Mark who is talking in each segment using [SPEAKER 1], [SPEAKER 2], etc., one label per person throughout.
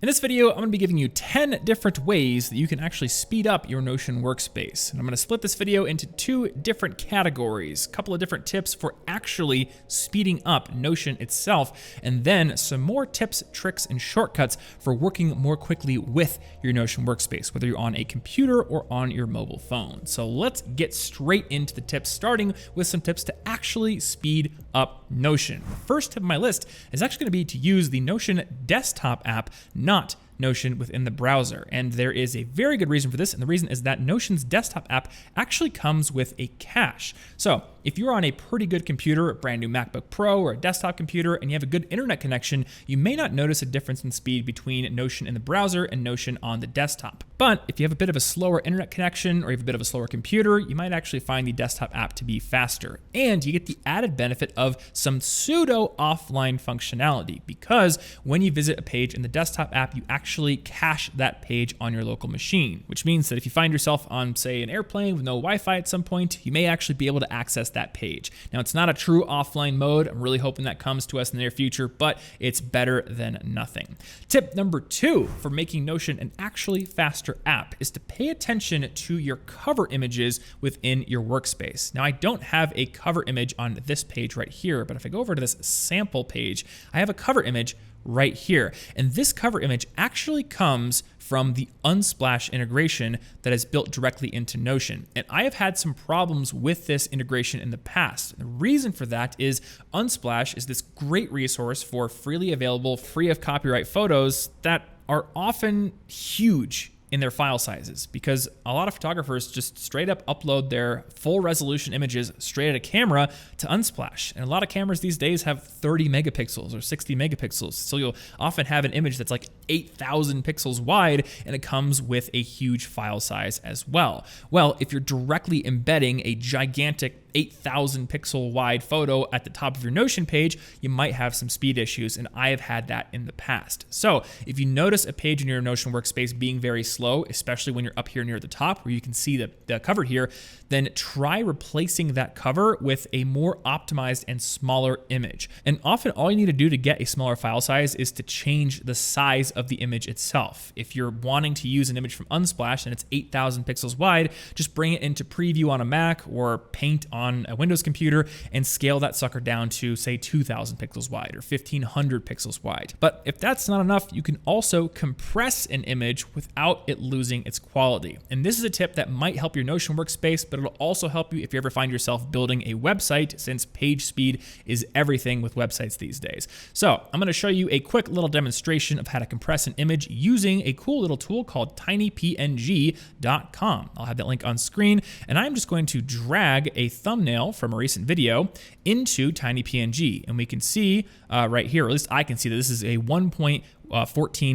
[SPEAKER 1] In this video, I'm going to be giving you 10 different ways that you can actually speed up your Notion workspace. And I'm going to split this video into two different categories, a couple of different tips for actually speeding up Notion itself, and then some more tips, tricks, and shortcuts for working more quickly with your Notion workspace, whether you're on a computer or on your mobile phone. So let's get straight into the tips, starting with some tips to actually speed up Notion. The first tip on my list is actually going to be to use the Notion desktop app, not Notion within the browser. And there is a very good reason for this, and the reason is that Notion's desktop app actually comes with a cache. So if you're on a pretty good computer, a brand new MacBook Pro or a desktop computer, and you have a good internet connection, you may not notice a difference in speed between Notion in the browser and Notion on the desktop. But if you have a bit of a slower internet connection or you have a bit of a slower computer, you might actually find the desktop app to be faster. And you get the added benefit of some pseudo offline functionality, because when you visit a page in the desktop app, you actually cache that page on your local machine, which means that if you find yourself on, say, an airplane with no Wi-Fi at some point, you may actually be able to access that page. Now, it's not a true offline mode. I'm really hoping that comes to us in the near future, but it's better than nothing. Tip number 2 for making Notion an actually faster app is to pay attention to your cover images within your workspace. Now, I don't have a cover image on this page right here, but if I go over to this sample page, I have a cover image right here. And this cover image actually comes from the Unsplash integration that is built directly into Notion. And I have had some problems with this integration in the past. The reason for that is Unsplash is this great resource for freely available, free of copyright photos that are often huge in their file sizes, because a lot of photographers just straight up upload their full resolution images straight at a camera to Unsplash. And a lot of cameras these days have 30 megapixels or 60 megapixels. So you'll often have an image that's like 8,000 pixels wide, and it comes with a huge file size as well. Well, if you're directly embedding a gigantic 8,000 pixel wide photo at the top of your Notion page, you might have some speed issues, and I have had that in the past. So if you notice a page in your Notion workspace being very slow, especially when you're up here near the top where you can see the cover here, then try replacing that cover with a more optimized and smaller image. And often all you need to do to get a smaller file size is to change the size of the image itself. If you're wanting to use an image from Unsplash and it's 8,000 pixels wide, just bring it into preview on a Mac or Paint on a Windows computer and scale that sucker down to, say, 2,000 pixels wide or 1,500 pixels wide. But if that's not enough, you can also compress an image without it losing its quality. And this is a tip that might help your Notion workspace, but it'll also help you if you ever find yourself building a website, since page speed is everything with websites these days. So I'm going to show you a quick little demonstration of how to compress an image using a cool little tool called tinypng.com. I'll have that link on screen, and I'm just going to drag a thumbnail from a recent video into tinypng, and we can see right here, or at least I can see, that this is a 1.14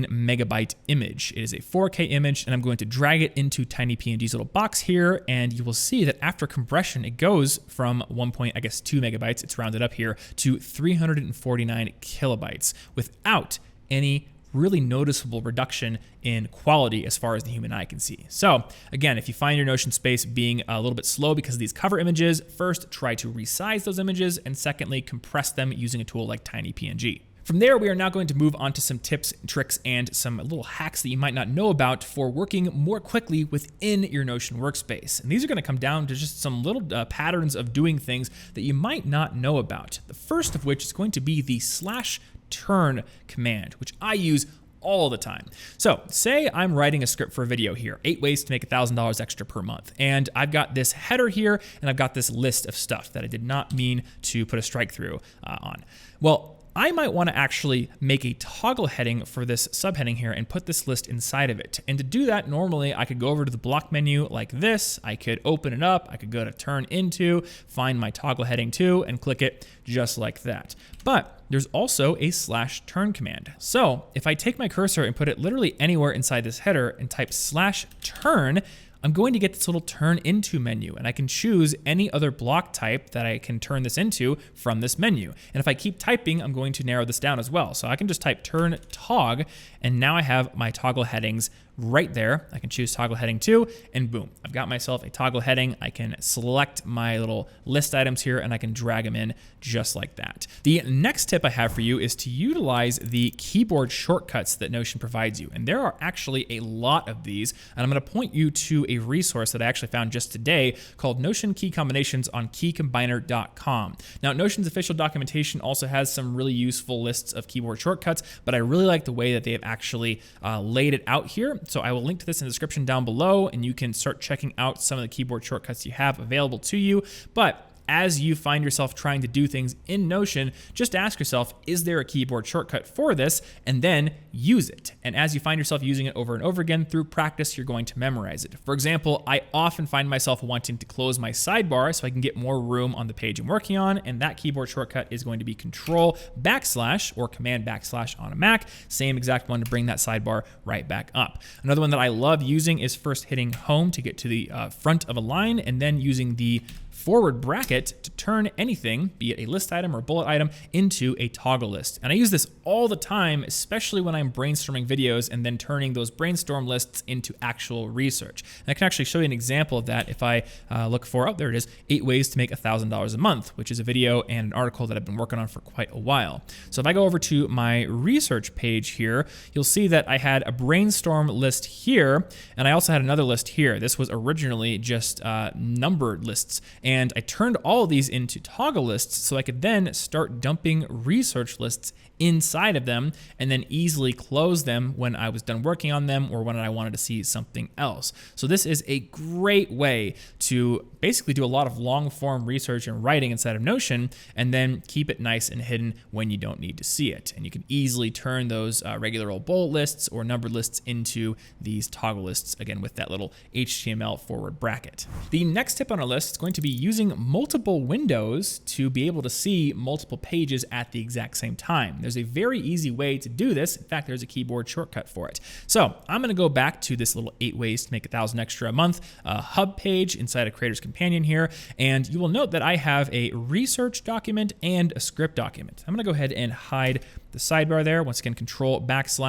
[SPEAKER 1] megabyte image. It is a 4K image, and I'm going to drag it into tinypng's little box here, and you will see that after compression, it goes from 2 megabytes, it's rounded up here, to 349 kilobytes without any really noticeable reduction in quality as far as the human eye can see. So again, if you find your Notion space being a little bit slow because of these cover images, first try to resize those images, and secondly, compress them using a tool like tinypng. From there, we are now going to move on to some tips, tricks, and some little hacks that you might not know about for working more quickly within your Notion workspace. And these are going to come down to just some little patterns of doing things that you might not know about. The first of which is going to be the /turn command, which I use all the time. So say I'm writing a script for a video here, 8 ways to make $1,000 extra per month. And I've got this header here, and I've got this list of stuff that I did not mean to put a strike through on. Well, I might want to actually make a toggle heading for this subheading here and put this list inside of it. And to do that, normally I could go over to the block menu like this. I could open it up. I could go to turn into, find my toggle heading to, and click it just like that. But there's also a /turn command. So if I take my cursor and put it literally anywhere inside this header and type /turn, I'm going to get this little turn into menu, and I can choose any other block type that I can turn this into from this menu. And if I keep typing, I'm going to narrow this down as well. So I can just type turn tog, and now I have my toggle headings right there. I can choose toggle heading 2, and boom, I've got myself a toggle heading. I can select my little list items here, and I can drag them in just like that. The next tip I have for you is to utilize the keyboard shortcuts that Notion provides you. And there are actually a lot of these, and I'm going to point you to a resource that I actually found just today called Notion Key Combinations on keycombiner.com. Now, Notion's official documentation also has some really useful lists of keyboard shortcuts, but I really like the way that they have actually laid it out here. So I will link to this in the description down below, and you can start checking out some of the keyboard shortcuts you have available to you. But as you find yourself trying to do things in Notion, just ask yourself, is there a keyboard shortcut for this? And then use it. And as you find yourself using it over and over again through practice, you're going to memorize it. For example, I often find myself wanting to close my sidebar so I can get more room on the page I'm working on. And that keyboard shortcut is going to be Control / or Command / on a Mac. Same exact one to bring that sidebar right back up. Another one that I love using is first hitting Home to get to the front of a line, and then using the forward bracket to turn anything, be it a list item or bullet item, into a toggle list. And I use this all the time, especially when I'm brainstorming videos and then turning those brainstorm lists into actual research. And I can actually show you an example of that if I look for, oh, there it is, 8 ways to make $1,000 a month, which is a video and an article that I've been working on for quite a while. So if I go over to my research page here, you'll see that I had a brainstorm list here, and I also had another list here. This was originally just numbered lists. And I turned all of these into toggle lists so I could then start dumping research lists inside of them and then easily close them when I was done working on them or when I wanted to see something else. So this is a great way to basically do a lot of long form research and writing inside of Notion and then keep it nice and hidden when you don't need to see it. And you can easily turn those regular old bullet lists or numbered lists into these toggle lists, again, with that little HTML forward bracket. The next tip on our list is going to be using multiple windows to be able to see multiple pages at the exact same time. There's a very easy way to do this. In fact, there's a keyboard shortcut for it. So I'm going to go back to this little 8 ways to make $1,000 extra a month hub page inside of Creator's Companion here. And you will note that I have a research document and a script document. I'm going to go ahead and hide the sidebar there. Once again, Control / so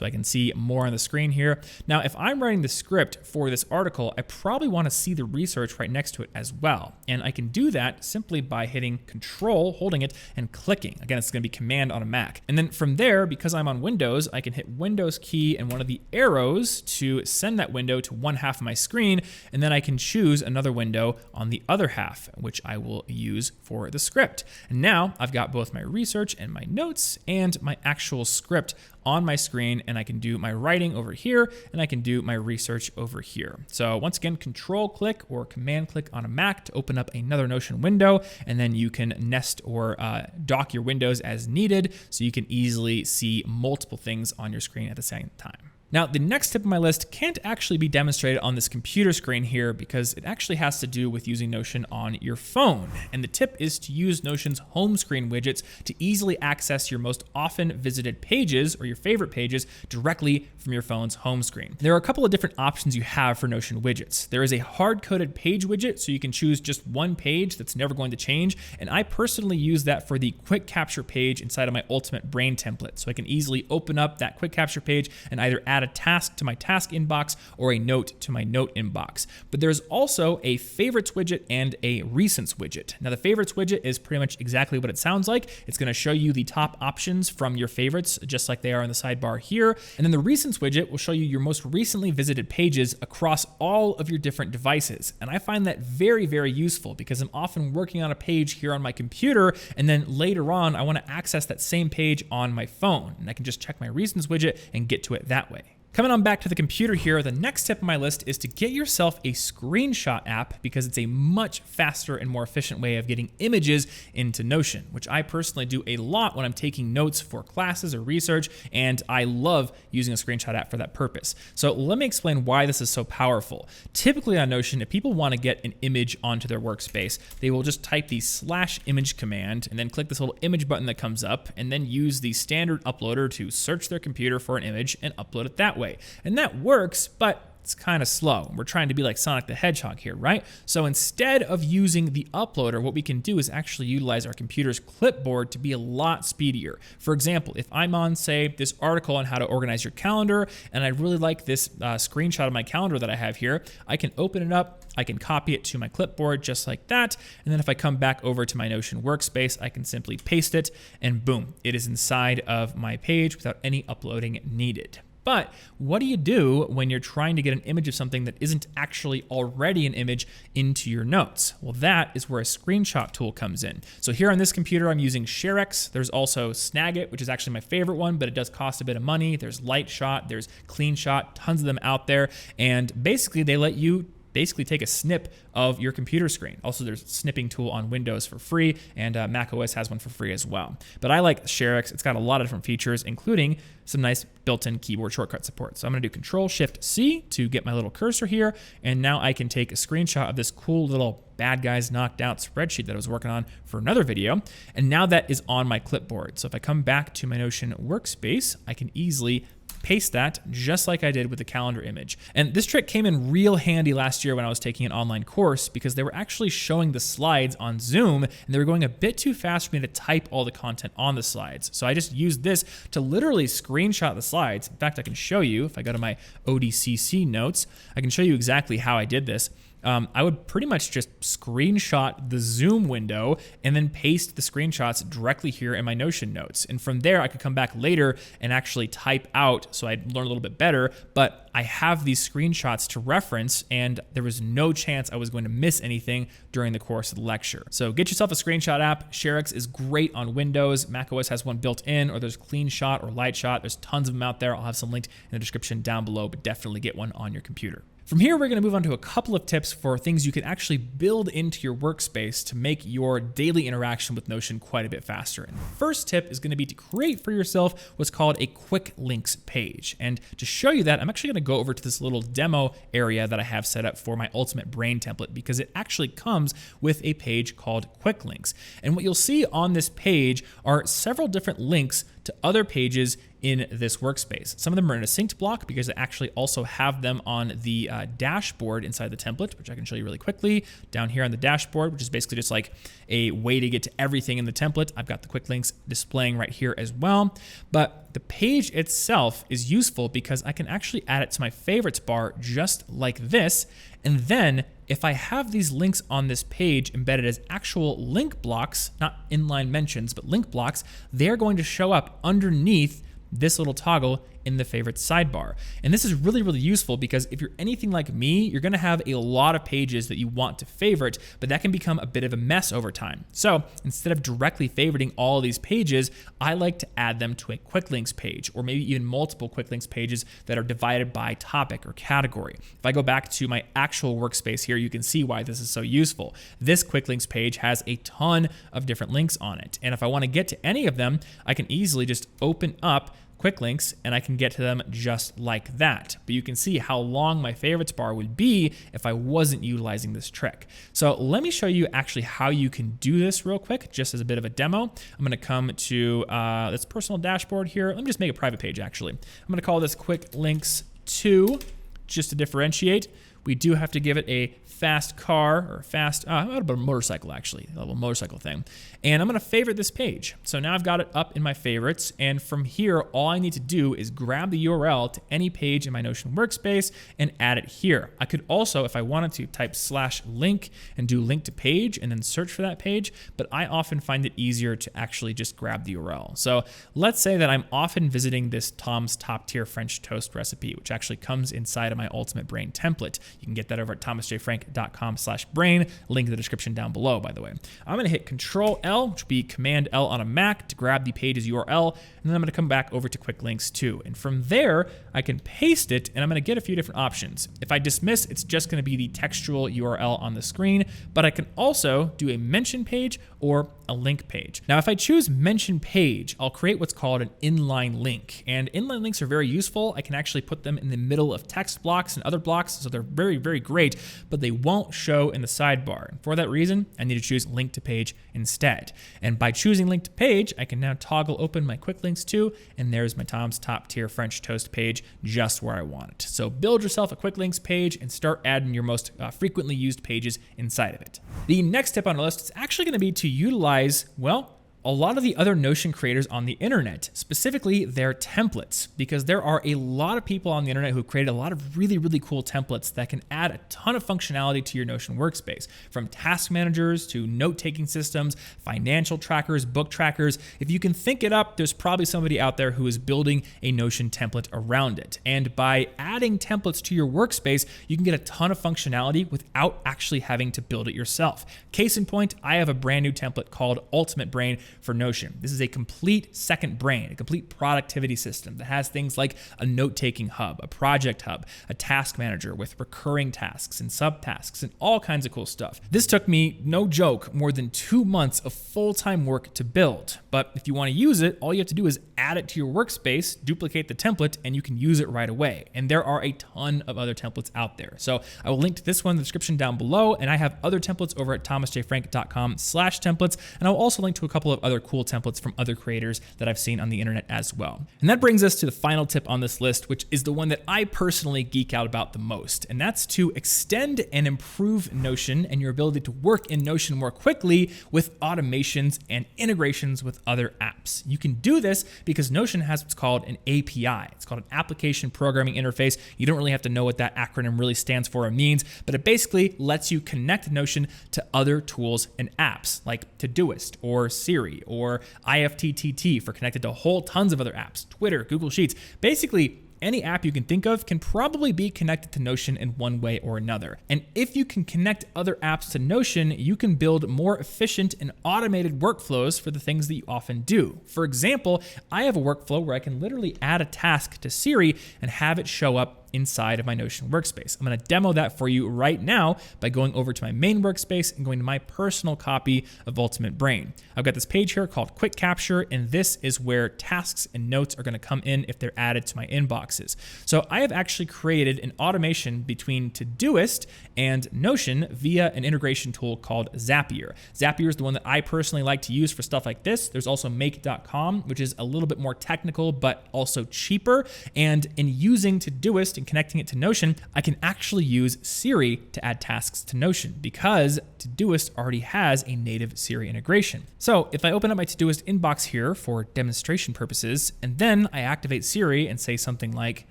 [SPEAKER 1] I can see more on the screen here. Now, if I'm writing the script for this article, I probably want to see the research right next to it as well. And I can do that simply by hitting Control, holding it, and clicking. Again, it's going to be Command on a Mac. And then from there, because I'm on Windows, I can hit Windows key and one of the arrows to send that window to one half of my screen. And then I can choose another window on the other half, which I will use for the script. And now I've got both my research and my notes and my actual script on my screen, and I can do my writing over here and I can do my research over here. So once again, Control click or Command click on a Mac to open up another Notion window, and then you can nest or dock your windows as needed so you can easily see multiple things on your screen at the same time. Now, the next tip on my list can't actually be demonstrated on this computer screen here because it actually has to do with using Notion on your phone. And the tip is to use Notion's home screen widgets to easily access your most often visited pages or your favorite pages directly from your phone's home screen. There are a couple of different options you have for Notion widgets. There is a hard-coded page widget, so you can choose just one page that's never going to change. And I personally use that for the quick capture page inside of my Ultimate Brain template. So I can easily open up that quick capture page and either add a task to my task inbox or a note to my note inbox. But there's also a favorites widget and a recents widget. Now, the favorites widget is pretty much exactly what it sounds like. It's going to show you the top options from your favorites, just like they are in the sidebar here. And then the recents widget will show you your most recently visited pages across all of your different devices. And I find that very, very useful because I'm often working on a page here on my computer, and then later on, I want to access that same page on my phone. And I can just check my recents widget and get to it that way. Coming on back to the computer here, the next step on my list is to get yourself a screenshot app because it's a much faster and more efficient way of getting images into Notion, which I personally do a lot when I'm taking notes for classes or research, and I love using a screenshot app for that purpose. So let me explain why this is so powerful. Typically on Notion, if people want to get an image onto their workspace, they will just type the /image command and then click this little image button that comes up and then use the standard uploader to search their computer for an image and upload it that way. And that works, but It's kind of slow. We're trying to be like Sonic the Hedgehog here, right? So instead of using the uploader, what we can do is actually utilize our computer's clipboard to be a lot speedier. For example, if I'm on, say, this article on how to organize your calendar, and I really like this screenshot of my calendar that I have here, I can open it up, I can copy it to my clipboard just like that, and then if I come back over to my Notion workspace, I can simply paste it, and boom, it is inside of my page without any uploading needed. But what do you do when you're trying to get an image of something that isn't actually already an image into your notes? Well, that is where a screenshot tool comes in. So here on this computer, I'm using ShareX. There's also Snagit, which is actually my favorite one, but it does cost a bit of money. There's Lightshot, there's CleanShot, tons of them out there. And basically they let you take a snip of your computer screen. Also, there's a snipping tool on Windows for free, and Mac OS has one for free as well. But I like ShareX. It's got a lot of different features, including some nice built-in keyboard shortcut support. So I'm gonna do Control-Shift-C to get my little cursor here, and now I can take a screenshot of this cool little bad guys knocked out spreadsheet that I was working on for another video, and now that is on my clipboard. So if I come back to my Notion workspace, I can easily paste that just like I did with the calendar image. And this trick came in real handy last year when I was taking an online course, because they were actually showing the slides on Zoom and they were going a bit too fast for me to type all the content on the slides. So I just used this to literally screenshot the slides. In fact, I can show you, if I go to my ODCC notes, I can show you exactly how I did this. I would pretty much just screenshot the Zoom window and then paste the screenshots directly here in my Notion notes. And from there, I could come back later and actually type out so I'd learn a little bit better. But I have these screenshots to reference, and there was no chance I was going to miss anything during the course of the lecture. So get yourself a screenshot app. ShareX is great on Windows. Mac OS has one built in, or there's CleanShot or Lightshot. There's tons of them out there. I'll have some linked in the description down below, but definitely get one on your computer. From here, we're going to move on to a couple of tips for things you can actually build into your workspace to make your daily interaction with Notion quite a bit faster. And the first tip is going to be to create for yourself what's called a Quicklinks page. And to show you that, I'm actually going to go over to this little demo area that I have set up for my Ultimate Brain template, because it actually comes with a page called Quicklinks. And what you'll see on this page are several different links to other pages in this workspace. Some of them are in a synced block because I actually also have them on the dashboard inside the template, which I can show you really quickly. Down here on the dashboard, which is basically just like a way to get to everything in the template, I've got the quick links displaying right here as well. But the page itself is useful because I can actually add it to my favorites bar just like this. And then if I have these links on this page embedded as actual link blocks, not inline mentions, but link blocks, they're going to show up underneath this little toggle in the favorites sidebar. And this is really, really useful because if you're anything like me, you're gonna have a lot of pages that you want to favorite, but that can become a bit of a mess over time. So instead of directly favoriting all of these pages, I like to add them to a quick links page, or maybe even multiple quick links pages that are divided by topic or category. If I go back to my actual workspace here, you can see why this is so useful. This quick links page has a ton of different links on it. And if I wanna get to any of them, I can easily just open up quick links and I can get to them just like that. But you can see how long my favorites bar would be if I wasn't utilizing this trick. So let me show you actually how you can do this real quick, just as a bit of a demo. I'm gonna come to this personal dashboard here. Let me just make a private page actually. I'm gonna call this Quick Links 2, just to differentiate. We do have to give it a fast car, or fast, how about a motorcycle actually, a little motorcycle thing. And I'm gonna favorite this page. So now I've got it up in my favorites, and from here, all I need to do is grab the URL to any page in my Notion workspace and add it here. I could also, if I wanted to, type /link and do link to page and then search for that page, but I often find it easier to actually just grab the URL. So let's say that I'm often visiting this Tom's Top Tier French Toast recipe, which actually comes inside of my Ultimate Brain template. You can get that over at thomasjfrank.com/brain, link in the description down below, by the way. I'm gonna hit Control-L, which would be Command-L on a Mac, to grab the page's URL, and then I'm gonna come back over to Quick Links 2. And from there, I can paste it, and I'm gonna get a few different options. If I dismiss, it's just gonna be the textual URL on the screen, but I can also do a mention page or a link page. Now, if I choose mention page, I'll create what's called an inline link. And inline links are very useful. I can actually put them in the middle of text blocks and other blocks, so they're very very, very great, but they won't show in the sidebar. And for that reason, I need to choose link to page instead. And by choosing link to page, I can now toggle open my Quicklinks too, and there's my Tom's Top Tier French Toast page just where I want it. So build yourself a Quicklinks page and start adding your most frequently used pages inside of it. The next tip on our list is actually going to be to utilize, well, a lot of the other Notion creators on the internet, specifically their templates, because there are a lot of people on the internet who created a lot of really, really cool templates that can add a ton of functionality to your Notion workspace, from task managers to note-taking systems, financial trackers, book trackers. If you can think it up, there's probably somebody out there who is building a Notion template around it. And by adding templates to your workspace, you can get a ton of functionality without actually having to build it yourself. Case in point, I have a brand new template called Ultimate Brain for Notion. This is a complete second brain, a complete productivity system that has things like a note-taking hub, a project hub, a task manager with recurring tasks and subtasks and all kinds of cool stuff. This took me, no joke, more than 2 months of full-time work to build. But if you want to use it, all you have to do is add it to your workspace, duplicate the template, and you can use it right away. And there are a ton of other templates out there. So I will link to this one in the description down below, and I have other templates over at thomasjfrank.com/templates, and I'll also link to a couple of other cool templates from other creators that I've seen on the internet as well. And that brings us to the final tip on this list, which is the one that I personally geek out about the most, and that's to extend and improve Notion and your ability to work in Notion more quickly with automations and integrations with other apps. You can do this because Notion has what's called an API. It's called an Application Programming Interface. You don't really have to know what that acronym really stands for or means, but it basically lets you connect Notion to other tools and apps like Todoist or Siri or IFTTT for connected to whole tons of other apps, Twitter, Google Sheets. Basically, any app you can think of can probably be connected to Notion in one way or another. And if you can connect other apps to Notion, you can build more efficient and automated workflows for the things that you often do. For example, I have a workflow where I can literally add a task to Siri and have it show up inside of my Notion workspace. I'm going to demo that for you right now by going over to my main workspace and going to my personal copy of Ultimate Brain. I've got this page here called Quick Capture, and this is where tasks and notes are going to come in if they're added to my inboxes. So I have actually created an automation between Todoist and Notion via an integration tool called Zapier. Zapier is the one that I personally like to use for stuff like this. There's also make.com, which is a little bit more technical, but also cheaper. And in using Todoist and connecting it to Notion, I can actually use Siri to add tasks to Notion because Todoist already has a native Siri integration. So if I open up my Todoist inbox here for demonstration purposes, and then I activate Siri and say something like,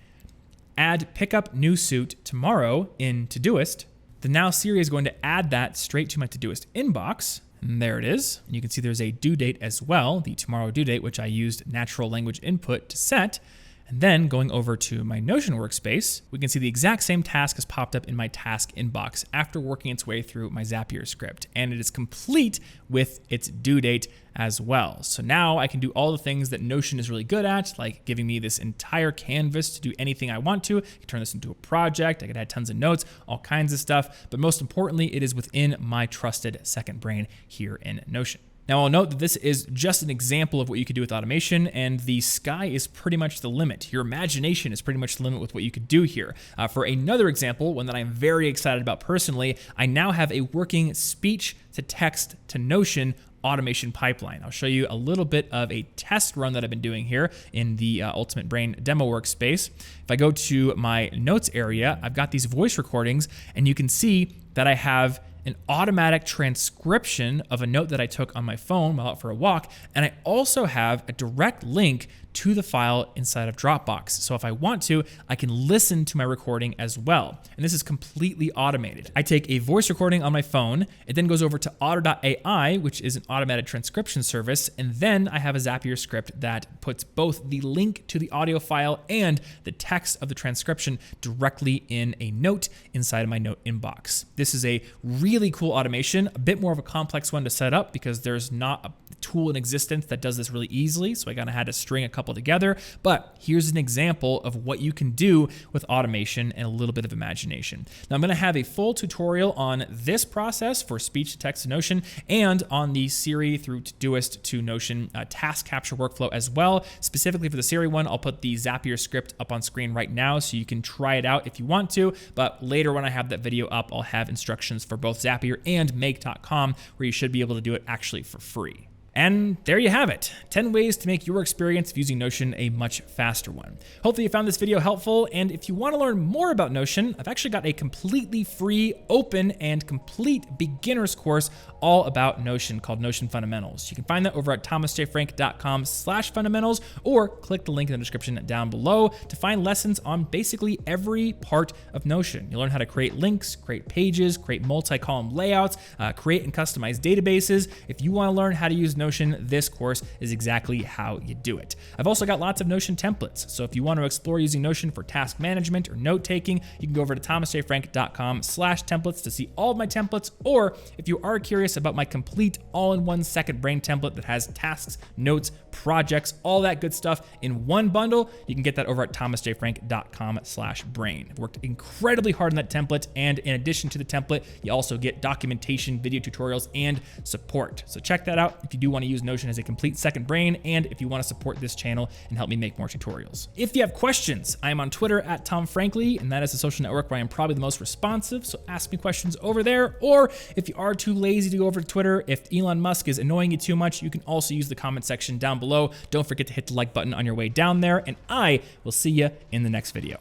[SPEAKER 1] add pickup new suit tomorrow in Todoist, then now Siri is going to add that straight to my Todoist inbox. And there it is. And you can see there's a due date as well, the tomorrow due date, which I used natural language input to set. And then going over to my Notion workspace, we can see the exact same task has popped up in my task inbox after working its way through my Zapier script. And it is complete with its due date as well. So now I can do all the things that Notion is really good at, like giving me this entire canvas to do anything I want to. I can turn this into a project. I could add tons of notes, all kinds of stuff. But most importantly, it is within my trusted second brain here in Notion. Now, I'll note that this is just an example of what you could do with automation, and the sky is pretty much the limit. Your imagination is pretty much the limit with what you could do here. For another example, one that I'm very excited about personally, I now have a working speech-to-text to Notion automation pipeline. I'll show you a little bit of a test run that I've been doing here in the Ultimate Brain demo workspace. If I go to my notes area, I've got these voice recordings, and you can see that I have an automatic transcription of a note that I took on my phone while out for a walk, and I also have a direct link to the file inside of Dropbox. So if I want to, I can listen to my recording as well. And this is completely automated. I take a voice recording on my phone, it then goes over to Otter.ai, which is an automated transcription service, and then I have a Zapier script that puts both the link to the audio file and the text of the transcription directly in a note inside of my note inbox. This is a really cool automation, a bit more of a complex one to set up because there's not a tool in existence that does this really easily, so I kind of had to string a couple couple together, but here's an example of what you can do with automation and a little bit of imagination. Now I'm gonna have a full tutorial on this process for speech to text to Notion and on the Siri through Todoist to Notion task capture workflow as well. Specifically for the Siri one, I'll put the Zapier script up on screen right now so you can try it out if you want to, but later when I have that video up, I'll have instructions for both Zapier and Make.com where you should be able to do it actually for free. And there you have it, 10 ways to make your experience of using Notion a much faster one. Hopefully you found this video helpful, and if you want to learn more about Notion, I've actually got a completely free, open, and complete beginner's course all about Notion called Notion Fundamentals. You can find that over at thomasjfrank.com/fundamentals, or click the link in the description down below to find lessons on basically every part of Notion. You'll learn how to create links, create pages, create multi-column layouts, create and customize databases. If you want to learn how to use Notion, this course is exactly how you do it. I've also got lots of Notion templates, so if you want to explore using Notion for task management or note-taking, you can go over to thomasjfrank.com/templates to see all of my templates, or if you are curious about my complete all-in-one second brain template that has tasks, notes, projects, all that good stuff in one bundle, you can get that over at thomasjfrank.com/brain. I've worked incredibly hard on that template, and in addition to the template, you also get documentation, video tutorials, and support. So check that out if you do want to use Notion as a complete second brain, and if you want to support this channel and help me make more tutorials. If you have questions, I am on Twitter at Tom Frankly, and that is the social network where I am probably the most responsive, so ask me questions over there. Or if you are too lazy to go over to Twitter, if Elon Musk is annoying you too much, you can also use the comment section down below. Don't forget to hit the like button on your way down there, and I will see you in the next video.